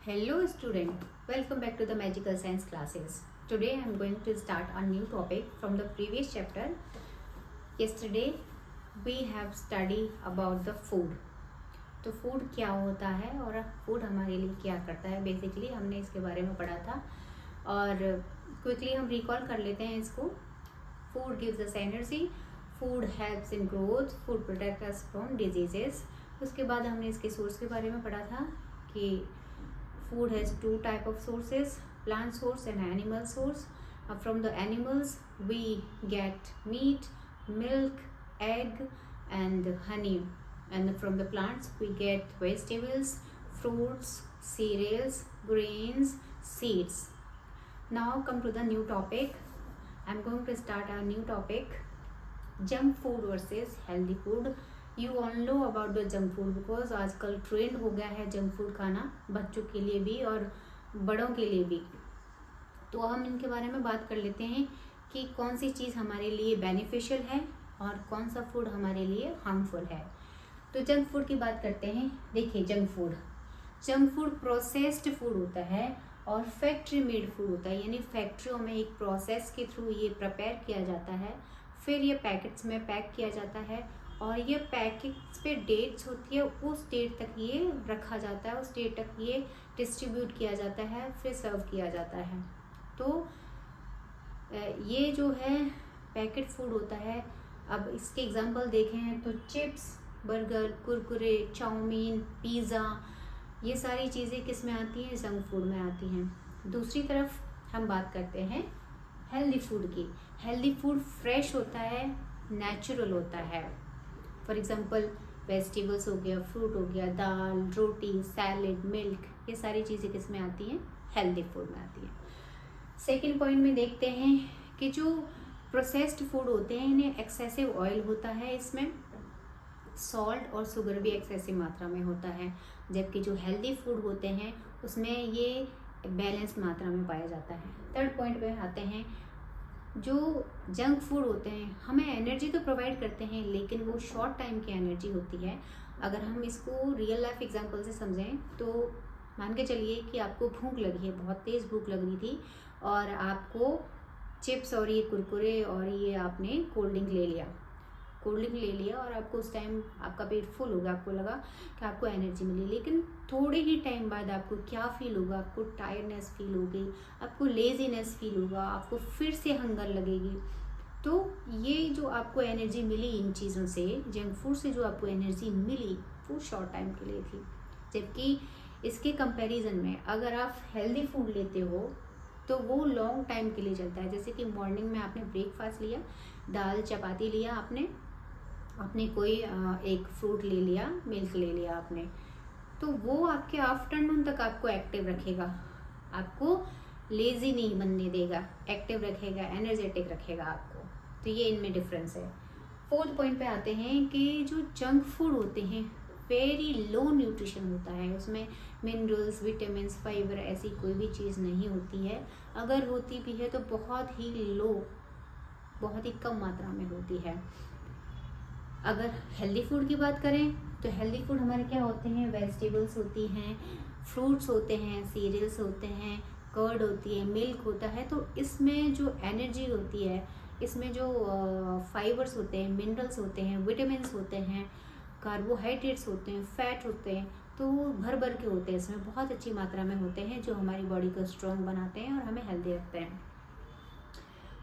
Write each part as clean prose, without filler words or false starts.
Hello student, welcome back to the Magical Science classes. Today I am going to start a new topic from the previous chapter. Yesterday we have studied about the food. तो food क्या होता है और food हमारे लिए क्या करता है, बेसिकली हमने इसके बारे में पढ़ा था और क्विकली हम रिकॉल कर लेते हैं इसको. Food gives us energy, food helps in growth, food protect us from diseases. उसके बाद हमने इसके सोर्स के बारे में पढ़ा था कि food has two type of sources, plant source and animal source. From the animals we get meat, milk, egg and honey, and from the plants we get vegetables, fruits, cereals, grains, seeds. Now come to the new topic. I'm going to start a new topic, junk food versus healthy food. You all know about the junk food because आजकल trend हो गया है junk food खाना, बच्चों के लिए भी और बड़ों के लिए भी. तो हम इनके बारे में बात कर लेते हैं कि कौन सी चीज़ हमारे लिए बेनिफिशियल है और कौन सा फूड हमारे लिए हार्मफुल है. तो जंक फूड की बात करते हैं. देखिए जंक फूड प्रोसेस्ड फूड होता है और फैक्ट्री मेड फूड होता है, यानी फैक्ट्रियों में एक प्रोसेस के थ्रू ये प्रिपेयर किया जाता है, फिर ये पैकेट्स में पैक किया जाता है और ये पैकेट्स पे डेट्स होती है, उस डेट तक ये रखा जाता है, उस डेट तक ये डिस्ट्रीब्यूट किया जाता है, फिर सर्व किया जाता है. तो ये जो है पैकेट फूड होता है. अब इसके एग्जांपल देखें तो chips, burger, Kurkure, chowmein, pizza, ये सारी चीज़ें किस में आती हैं? जंक फूड में आती हैं. दूसरी तरफ हम बात करते हैं हेल्दी फूड की. हेल्दी फूड फ्रेश होता है, नेचुरल होता है. फॉर एग्जाम्पल वेजिटेबल्स हो गया, फ्रूट हो गया, दाल, रोटी, सैलेड, मिल्क, ये सारी चीज़ें किस में आती हैं? हेल्दी फूड में आती हैं. सेकेंड पॉइंट में देखते हैं कि जो प्रोसेस्ड फूड होते हैं इन्हें एक्सेसिव ऑयल होता है, इसमें सॉल्ट और शुगर भी एक्सेसिव मात्रा में होता है, जबकि जो हेल्दी फूड होते हैं उसमें ये बैलेंस मात्रा में पाया जाता है. थर्ड पॉइंट पे आते हैं, जो जंक फूड होते हैं हमें एनर्जी तो प्रोवाइड करते हैं लेकिन वो शॉर्ट टाइम की एनर्जी होती है. अगर हम इसको रियल लाइफ एग्जांपल से समझें तो मान के चलिए कि आपको भूख लगी है, बहुत तेज़ भूख लग रही थी और आपको चिप्स और ये कुरकुरे और ये आपने कोल्ड ड्रिंक ले लिया और आपको उस टाइम आपका पेट फुल हो गया, आपको लगा कि आपको एनर्जी मिली, लेकिन थोड़े ही टाइम बाद आपको क्या फील होगा? आपको टायर्डनेस फील होगी, आपको लेजीनेस फील होगा, आपको फिर से हंगर लगेगी. तो ये जो आपको एनर्जी मिली इन चीज़ों से, जंक फूड से जो आपको एनर्जी मिली वो शॉर्ट टाइम के लिए थी, जबकि इसके कंपैरिजन में अगर आप हेल्दी फूड लेते हो तो वो लॉन्ग टाइम के लिए चलता है. जैसे कि मॉर्निंग में आपने ब्रेकफास्ट लिया, दाल चपाती लिया, आपने कोई एक फ्रूट ले लिया, मिल्क ले लिया आपने, तो वो आपके आफ्टरनून तक आपको एक्टिव रखेगा, आपको लेज़ी नहीं बनने देगा, एक्टिव रखेगा, एनर्जेटिक रखेगा आपको. तो ये इनमें डिफरेंस है. फोर्थ पॉइंट पे आते हैं कि जो जंक फूड होते हैं वेरी लो न्यूट्रिशन होता है, उसमें मिनरल्स, विटामिन्स, फाइबर ऐसी कोई भी चीज़ नहीं होती है. अगर होती भी है तो बहुत ही लो, बहुत ही कम मात्रा में होती है. अगर हेल्दी फूड की बात करें तो हेल्दी फूड हमारे क्या होते हैं? वेजिटेबल्स होती हैं, फ्रूट्स होते हैं, सीरियल्स होते हैं, कर्ड होती है, मिल्क होता है. तो इसमें जो एनर्जी होती है, इसमें जो फाइबर्स होते हैं, मिनरल्स होते हैं, विटामिन्स होते हैं, कार्बोहाइड्रेट्स होते हैं, फैट होते हैं, तो वो भर भर के होते हैं, इसमें बहुत अच्छी मात्रा में होते हैं जो हमारी बॉडी को स्ट्रॉन्ग बनाते हैं और हमें हेल्दी रखते हैं.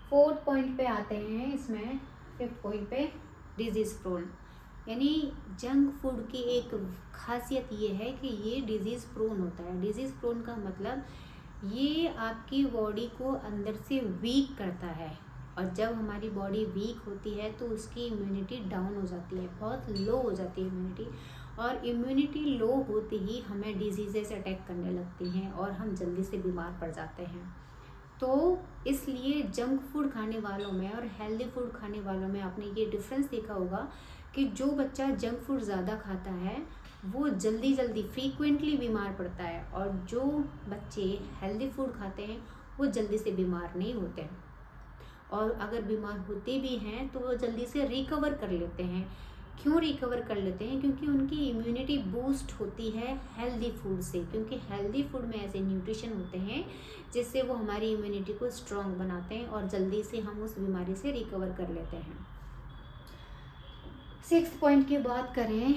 फोर्थ पॉइंट पे आते हैं, इसमें फिफ्थ पॉइंट पे डिजीज़ प्रोन, यानी जंक फूड की एक खासियत ये है कि ये डिजीज़ प्रोन होता है. डिजीज़ प्रोन का मतलब ये आपकी बॉडी को अंदर से वीक करता है, और जब हमारी बॉडी वीक होती है तो उसकी इम्यूनिटी डाउन हो जाती है, बहुत लो हो जाती है इम्यूनिटी, और इम्यूनिटी लो होते ही हमें डिजीज़ेस अटैक करने लगती हैं और हम जल्दी से बीमार पड़ जाते हैं. तो इसलिए जंक फूड खाने वालों में और हेल्दी फूड खाने वालों में आपने ये डिफरेंस देखा होगा कि जो बच्चा जंक फूड ज़्यादा खाता है वो जल्दी फ्रीक्वेंटली बीमार पड़ता है, और जो बच्चे हेल्दी फूड खाते हैं वो जल्दी से बीमार नहीं होते हैं, और अगर बीमार होते भी हैं तो वो जल्दी से रिकवर कर लेते हैं. क्यों रिकवर कर लेते हैं? क्योंकि उनकी इम्यूनिटी बूस्ट होती है हेल्दी फूड से, क्योंकि हेल्दी फूड में ऐसे न्यूट्रिशन होते हैं जिससे वो हमारी इम्यूनिटी को स्ट्रॉन्ग बनाते हैं और जल्दी से हम उस बीमारी से रिकवर कर लेते हैं। 6th पॉइंट की बात करें,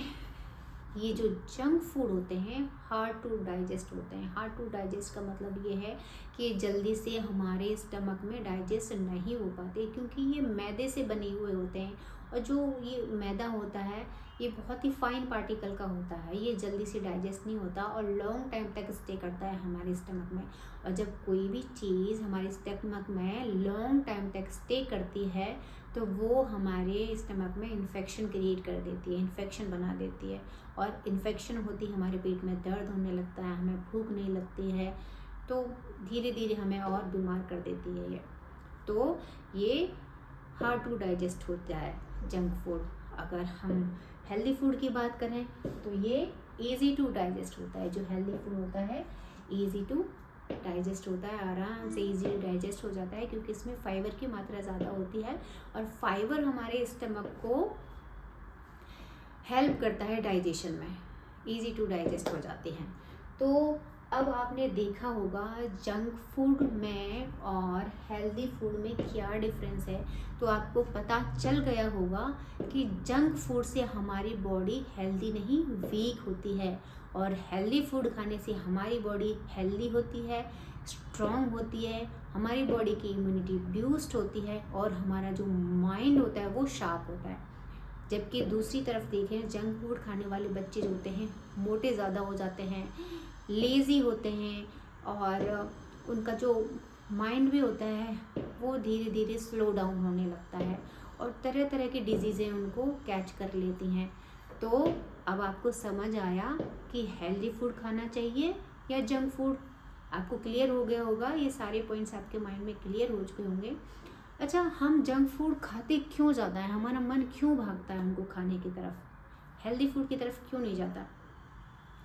ये जो जंक फूड होते हैं हार्ड टू डाइजेस्ट होते हैं। हार्ड टू डाइजेस्ट का मतलब ये है कि जल्दी से हमारे स्टमक में डाइजेस्ट नहीं हो पाते, क्योंकि ये मैदे से बने हुए होते हैं और जो ये मैदा होता है ये बहुत ही फाइन पार्टिकल का होता है, ये जल्दी से डाइजेस्ट नहीं होता और लॉन्ग टाइम तक स्टे करता है हमारे स्टमक में। और जब कोई भी चीज़ हमारे स्टमक में लॉन्ग टाइम तक स्टे करती है तो वो हमारे स्टमक में इन्फेक्शन क्रिएट कर देती है, इन्फेक्शन बना देती है, और इन्फेक्शन होती है हमारे पेट में दर्द होने लगता है, हमें भूख नहीं लगती है, तो धीरे धीरे हमें और बीमार कर देती है ये। तो ये हार्ड टू डाइजेस्ट होता है जंक फूड। अगर हम हेल्दी फूड की बात करें तो ये इजी टू डाइजेस्ट होता है। जो हेल्दी फूड होता है इजी टू डाइजेस्ट होता है, आराम से इजी डाइजेस्ट हो जाता है, क्योंकि इसमें फाइबर की मात्रा ज़्यादा होती है और फाइबर हमारे स्टमक को हेल्प करता है डाइजेशन में, इजी टू डाइजेस्ट हो जाती हैं। तो अब आपने देखा होगा जंक फूड में और हेल्दी फूड में क्या डिफरेंस है, तो आपको पता चल गया होगा कि जंक फूड से हमारी बॉडी हेल्दी नहीं वीक होती है, और हेल्दी फूड खाने से हमारी बॉडी हेल्दी होती है, स्ट्रॉन्ग होती है, हमारी बॉडी की इम्यूनिटी बूस्ट होती है और हमारा जो माइंड होता है वो शार्प होता है। जबकि दूसरी तरफ देखें, जंक फूड खाने वाले बच्चे जो होते हैं मोटे ज़्यादा हो जाते हैं, लेज़ी होते हैं, और उनका जो माइंड भी होता है वो धीरे धीरे स्लो डाउन होने लगता है और तरह तरह की डिजीज़ें उनको कैच कर लेती हैं। तो अब आपको समझ आया कि हेल्दी फूड खाना चाहिए या जंक फूड? आपको क्लियर हो गया होगा, ये सारे पॉइंट्स आपके माइंड में क्लियर हो चुके होंगे। अच्छा, हम जंक फूड खाते क्यों ज़्यादा है? हमारा मन क्यों भागता है उनको खाने की तरफ, हेल्दी फूड की तरफ क्यों नहीं जाता?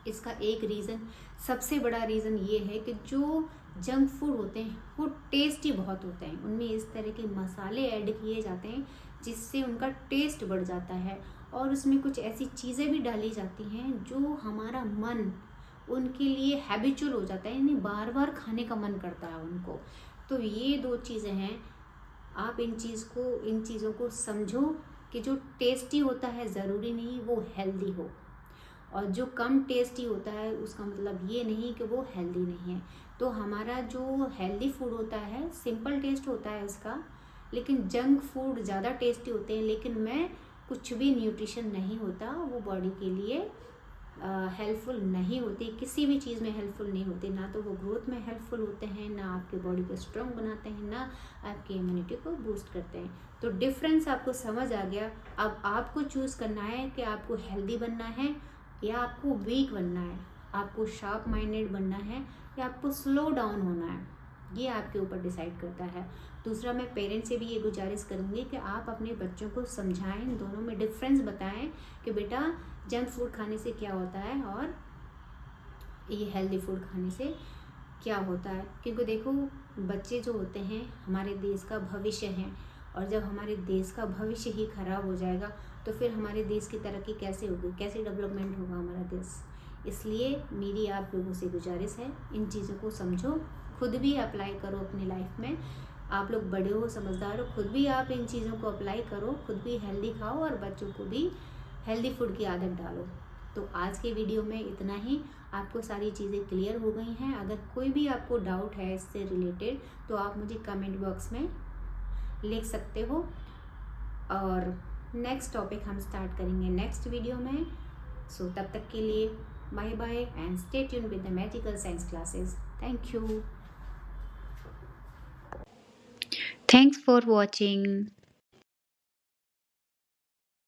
इसका एक रीज़न, सबसे बड़ा रीज़न ये है कि जो जंक फूड होते हैं वो टेस्टी बहुत होते हैं, उनमें इस तरह के मसाले ऐड किए जाते हैं जिससे उनका टेस्ट बढ़ जाता है, और उसमें कुछ ऐसी चीज़ें भी डाली जाती हैं जो हमारा मन उनके लिए हैबिचुअल हो जाता है, यानी बार बार खाने का मन करता है उनको। तो ये 2 चीज़ें हैं, आप इन चीज़ों को समझो कि जो टेस्टी होता है ज़रूरी नहीं वो हेल्दी हो, और जो कम टेस्टी होता है उसका मतलब ये नहीं कि वो हेल्दी नहीं है। तो हमारा जो हेल्दी फूड होता है सिंपल टेस्ट होता है उसका, लेकिन जंक फूड ज़्यादा टेस्टी होते हैं लेकिन में कुछ भी न्यूट्रिशन नहीं होता, वो बॉडी के लिए हेल्पफुल नहीं होती, किसी भी चीज़ में हेल्पफुल नहीं होती, ना तो वो ग्रोथ में हेल्पफुल होते हैं, ना आपके बॉडी को स्ट्रॉन्ग बनाते हैं, ना आपकी इम्यूनिटी को बूस्ट करते हैं। तो डिफरेंस आपको समझ आ गया। अब आपको चूज़ करना है कि आपको हेल्दी बनना है या आपको वीक बनना है, आपको शार्प माइंडेड बनना है या आपको स्लो डाउन होना है, ये आपके ऊपर डिसाइड करता है। दूसरा, मैं पेरेंट्स से भी ये गुजारिश करूँगी कि आप अपने बच्चों को समझाएं, इन दोनों में डिफरेंस बताएं कि बेटा जंक फूड खाने से क्या होता है और ये हेल्दी फूड खाने से क्या होता है। क्योंकि देखो, बच्चे जो होते हैं हमारे देश का भविष्य हैं, और जब हमारे देश का भविष्य ही खराब हो जाएगा तो फिर हमारे देश की तरक्की कैसे होगी, कैसे डेवलपमेंट होगा हमारा देश। इसलिए मेरी आप लोगों से गुजारिश है, इन चीज़ों को समझो, खुद भी अप्लाई करो अपनी लाइफ में। आप लोग बड़े हो, समझदार हो, खुद भी आप इन चीज़ों को अप्लाई करो, खुद भी हेल्दी खाओ और बच्चों को भी हेल्दी फूड की आदत डालो। तो आज के वीडियो में इतना ही, आपको सारी चीज़ें क्लियर हो गई हैं। अगर कोई भी आपको डाउट है इससे रिलेटेड तो आप मुझे कमेंट बॉक्स में लिख सकते हो, और नेक्स्ट टॉपिक हम स्टार्ट करेंगे नेक्स्ट वीडियो में। सो तब तक के लिए bye bye and stay tuned with the magical science classes. Thank you. Thanks for watching.